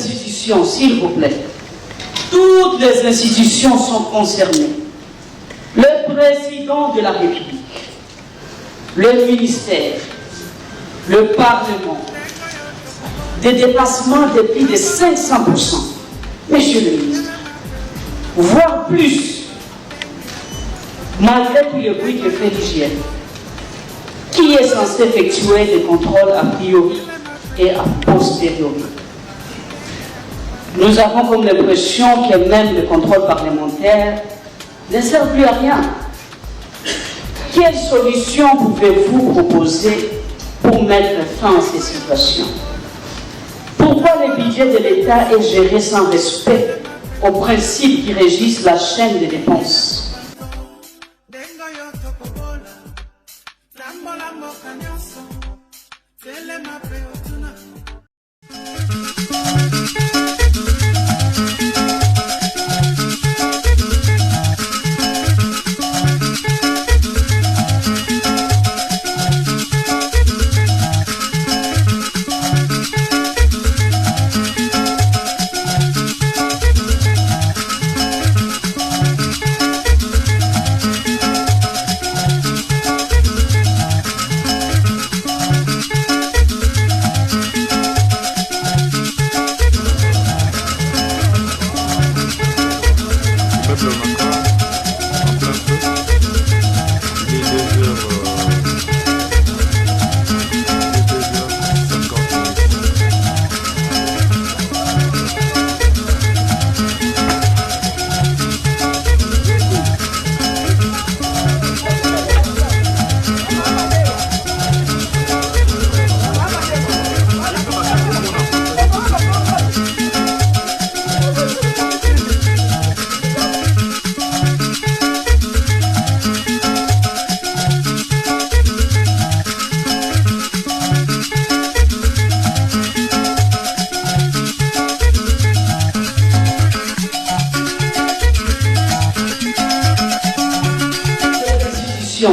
institutions, s'il vous plaît. Toutes les institutions sont concernées. Le président de la République, le ministère, le Parlement, des dépassements de plus de 500%. Monsieur le ministre, voire plus, malgré tout le bruit que fait l'hygiène, qui est censé effectuer des contrôles a priori et a posteriori. Nous avons comme l'impression que même le contrôle parlementaire ne sert plus à rien. Quelle solution pouvez-vous proposer pour mettre fin à ces situations? Pourquoi le budget de l'État est géré sans respect aux principes qui régissent la chaîne des dépenses?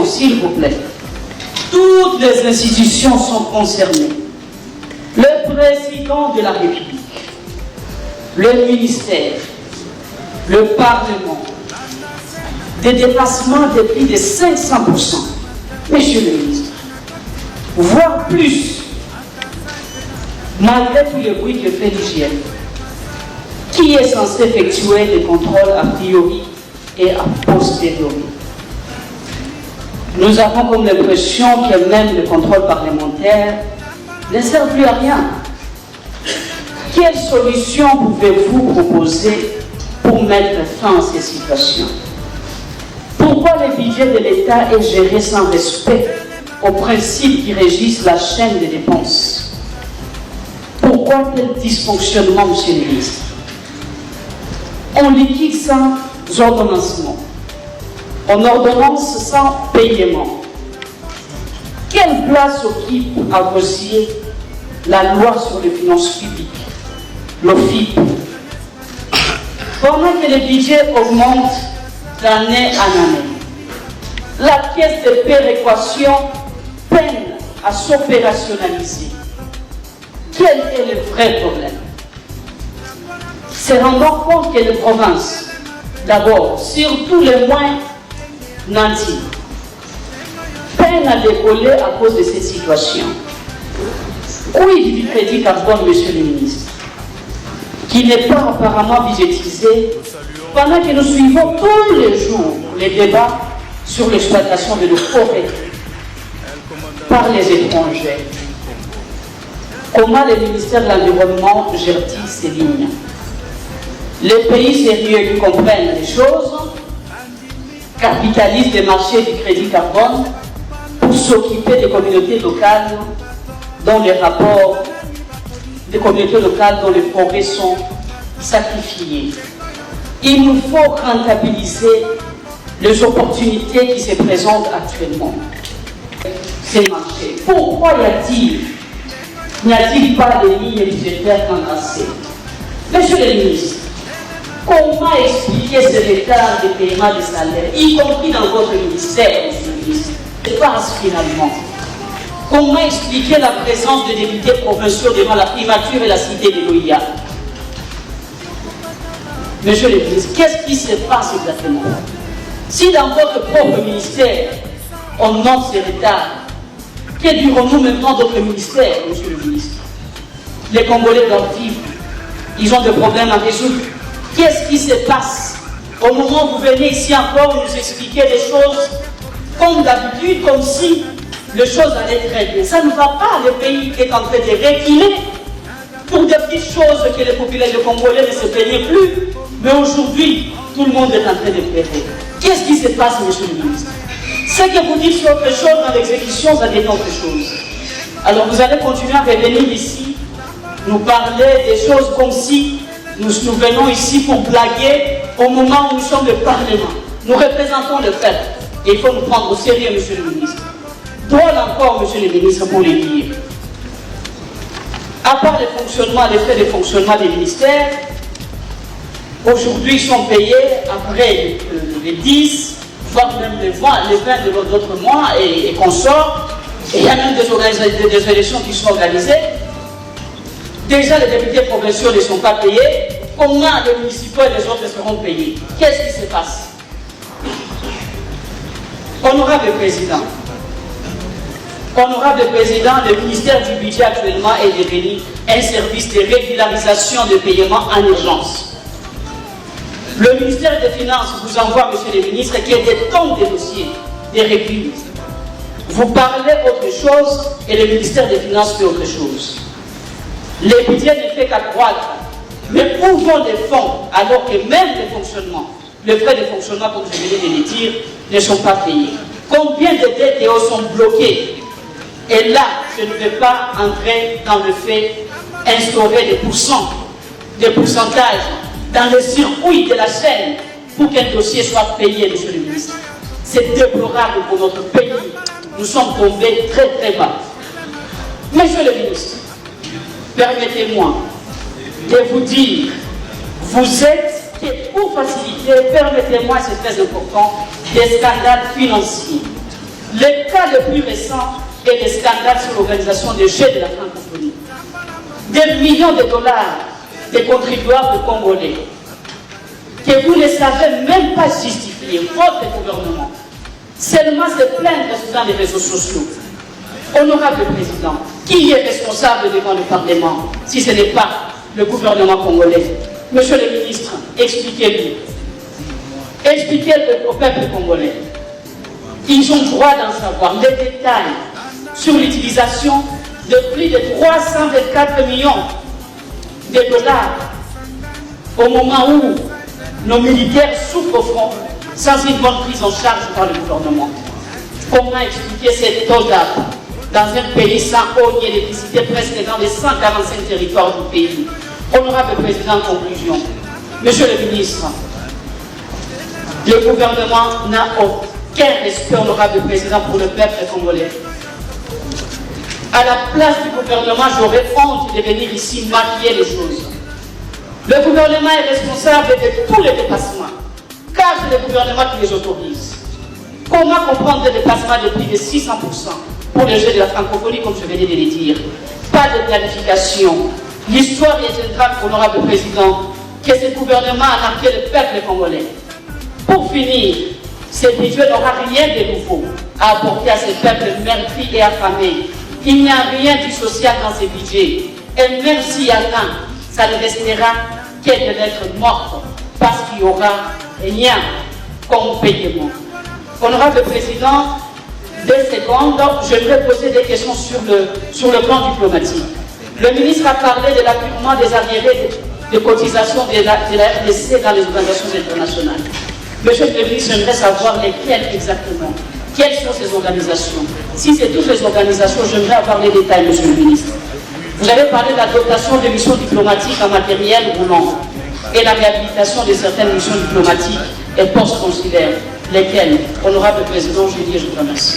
S'il vous plaît. Toutes les institutions sont concernées. Le président de la République, le ministère, le Parlement, des dépassements de plus de 500%. Monsieur le ministre, voire plus, malgré tout le bruit que fait l'hygiène, qui est censé effectuer des contrôles a priori et a posteriori. Nous avons comme l'impression que même le contrôle parlementaire ne sert plus à rien. Quelle solution pouvez-vous proposer pour mettre fin à ces situations? Pourquoi le budget de l'État est géré sans respect aux principes qui régissent la chaîne des dépenses? Pourquoi tel dysfonctionnement, monsieur le ministre? On liquide sans ordonnancement. On ordonnance sans paiement. Quelle place occupe à vos yeux la loi sur les finances publiques, l'OFIP? Pendant que le budget augmente d'année en année, la caisse de péréquation peine à s'opérationnaliser. Quel est le vrai problème? Se rendant compte que les provinces, d'abord, surtout les moins nantis, peinent à décoller à cause de cette situation. Oui, du crédit carbone, monsieur le ministre, qui n'est pas apparemment budgétisé, pendant que nous suivons tous les jours les débats sur l'exploitation de nos forêts par les étrangers. Comment le ministère de l'Environnement gère-t-il ces lignes? Les pays sérieux qui comprennent les choses capitalisent des marchés du crédit carbone pour s'occuper des communautés locales dont les rapports des communautés locales dont les forêts sont sacrifiées. Il nous faut rentabiliser les opportunités qui se présentent actuellement. Ces marchés. Pourquoi n'y a-t-il pas de lignes budgétaires engraissées? Monsieur le ministre, comment expliquer ce retard de paiement des salaires, y compris dans votre ministère, monsieur le ministre? Et passe finalement. Comment expliquer la présence de députés provinciaux devant la primature et la cité de l'OIA? Monsieur le ministre, qu'est-ce qui se passe exactement? Si dans votre propre ministère, on note ces retards, que dirons-nous maintenant d'autres ministères, monsieur le ministre? Les Congolais doivent vivre. Ils ont des problèmes à résoudre. Qu'est-ce qui se passe? Au moment où vous venez ici encore nous expliquer des choses comme d'habitude, comme si les choses allaient très bien. Ça ne va pas, le pays est en train de reculer pour des petites choses que les populations congolais ne se plaignaient plus. Mais aujourd'hui, tout le monde est en train de pleurer. Qu'est-ce qui se passe, monsieur le ministre? Ce que vous dites sur autre chose, dans l'exécution, ça devient autre chose. Alors vous allez continuer à revenir ici, nous parler des choses comme si nous venons ici pour blaguer au moment où nous sommes le Parlement. Nous représentons le peuple. Et il faut nous prendre au sérieux, monsieur le ministre. Drôle encore, monsieur le ministre, pour le dire. À part les frais de fonctionnement des ministères, aujourd'hui ils sont payés après les 10, voire même les 20 de d'autres mois et consorts. Et il y a même des élections qui sont organisées. Déjà, les députés provinciaux ne sont pas payés. Comment les municipaux et les autres seront payés? Qu'est-ce qui se passe? Honorable Président, le ministère du Budget actuellement est devenu un service de régularisation de paiement en urgence. Le ministère des Finances vous envoie, monsieur le ministre, qu'il y a des tonnes de dossiers, des reculs. Vous parlez autre chose et le ministère des Finances fait autre chose. Le budget ne fait qu'accroître. Mais où vont les fonds alors que même les frais de fonctionnement, comme je venais de le dire, ne sont pas payés? Combien de dettes sont bloquées? Et là, je ne vais pas entrer dans le fait instaurer des pourcentages dans le circuit de la chaîne pour qu'un dossier soit payé, monsieur le ministre. C'est déplorable pour notre pays. Nous sommes tombés très très bas. Monsieur le ministre, permettez-moi de vous dire, vous êtes, et pour faciliter, permettez-moi, c'est très important, des scandales financiers. Le cas le plus récent est le scandale sur l'organisation des Jeux de la francophonie. Des millions de dollars des contribuables congolais que vous ne savez même pas justifier, votre gouvernement, seulement se plaindre dans les réseaux sociaux. Honorable Président, qui est responsable devant le Parlement si ce n'est pas le gouvernement congolais? Monsieur le ministre, expliquez-lui. Expliquez-le au peuple congolais. Ils ont droit d'en savoir les détails sur l'utilisation de plus de 324 millions de dollars au moment où nos militaires souffrent au front sans une bonne prise en charge par le gouvernement. Comment expliquer cette totale dans un pays sans eau ni électricité, presque dans les 145 territoires du pays? Honorable Président, en conclusion, Monsieur le ministre, le gouvernement n'a aucun respect, honorable Président, pour le peuple congolais. À la place du gouvernement, j'aurais honte de venir ici maquiller les choses. Le gouvernement est responsable de tous les dépassements, car c'est le gouvernement qui les autorise. Comment comprendre des dépassements de plus de 600% pour les Jeux de la francophonie, comme je venais de le dire? Pas de planification. L'histoire est grave, honorable Président, que ce gouvernement a marqué le peuple congolais. Pour finir, ce budget n'aura rien de nouveau à apporter à ce peuple meurtri et affamé. Il n'y a rien du social dans ce budget. Et même s'il y a rien, ça ne restera que de lettres mortes, parce qu'il n'y aura rien comme paiement. Honorable Président, 2 secondes, j'aimerais poser des questions sur le plan diplomatique. Le ministre a parlé de l'appurement des arriérés de cotisation de la RDC dans les organisations internationales. Monsieur le ministre, j'aimerais savoir lesquelles exactement. Quelles sont ces organisations? Si c'est toutes les organisations, j'aimerais avoir les détails, monsieur le ministre. Vous avez parlé de la dotation de missions diplomatiques en matériel roulant et la réhabilitation de certaines missions diplomatiques et postes consulaires. Lesquelles? Honorable Président, je vous remercie.